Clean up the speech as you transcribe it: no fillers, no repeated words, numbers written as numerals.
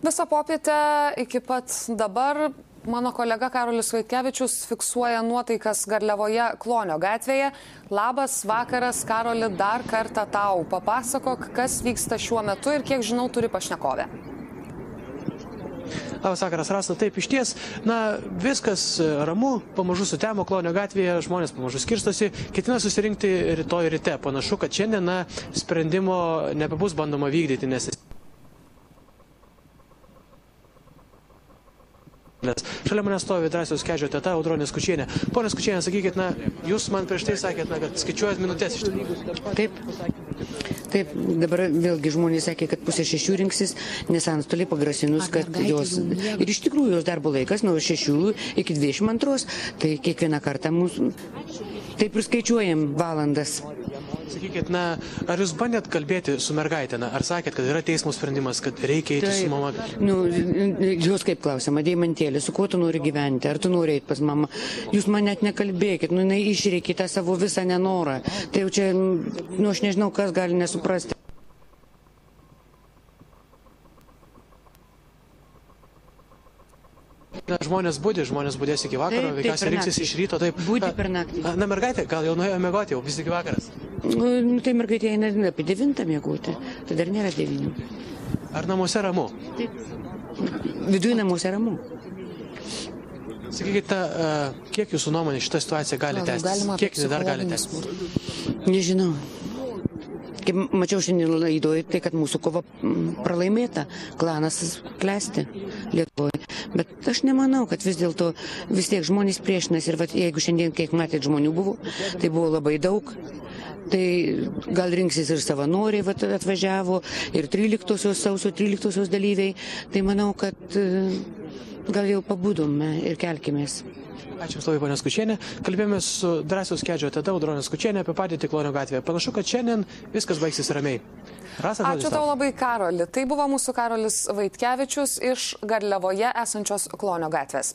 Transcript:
Visą popietę iki pat dabar mano kolega Karolis Vaitkevičius fiksuoja nuotaikas Garliavoje Klonio gatvėje. Labas vakaras, Karoli, dar kartą tau. Papasakok, kas vyksta šiuo metu ir kiek žinau turi pašnekovę. Labas vakaras, Rasa. Taip, iš ties, viskas ramu, pamažu sutemo Klonio gatvėje, žmonės pamažu skirstosi, ketina susirinkti rytoj ryte. Panašu, kad šiandien sprendimo nebebus bandoma vykdyti, nes šalia manęs stovi Drąsiaus Kedžio teta Audronė Skučienė. Pone Skučienė, sakykit, jūs man prieš tai sakėt, kad skaičiuojat minutės iš tikrųjų. Taip, dabar vėlgi žmonės sakė, kad 5:06 rinksis, nes antstoliai pagrasinus, kad jos, ir iš tikrųjų jos darbo laikas nuo 6 iki 22, tai kiekvieną kartą mūsų, taip ir skaičiuojam valandas. Sakykit, ar jūs bandėt kalbėti su mergaitė, ar sakėt, kad yra teismo sprendimas, kad reikia eiti su mama? Jūs kaip klausima, Deimantėlė, su kuo tu nori gyventi, ar tu nori eiti pas mamą? Jūs man net nekalbėkit, jinai išreikė tą savo visą nenorą. Tai jau čia, aš nežinau, kas gali nesuprasti. Žmonės budės iki vakaro, veikiausiai rinksis iš ryto, taip. Būti per naktį. Mergaitė, gal jau nuėjo miegoti, jau vis iki vakaras. Tai mergaitė eina apie 9 miegoti, tai dar nėra 9. Ar namuose ramu? Taip. Viduje namuose ramu. Sakykite, kiek jūsų nuomonė šitą situaciją gali tęstis? Kiek jinai dar gali tęstis? Nežinau. Kaip mačiau šiandien laidoje, tai kad mūsų kova pralaimėta, klanas klesti Lietuvoje. Bet aš nemanau, kad vis dėlto vis tiek žmonės priešinasi. Ir jeigu šiandien, kiek matėt, žmonių buvo, tai buvo labai daug. Tai gal rinksis ir savanoriai atvažiavo, ir sausio 13 dalyviai. Tai manau, kad gal jau pabudome ir kelkimės. Ačiū Jums labai, ponia Skučienė. Kalbėjomės su Drąsiaus Kedžio teta Audronė Skučienė apie padėtį Klonio gatvėje. Panašu, kad šiandien viskas baigsis ramiai. Ačiū tau labai, Karoli. Tai buvo mūsų Karolis Vaitkevičius iš Garliavoje esančios Klonio gatvės.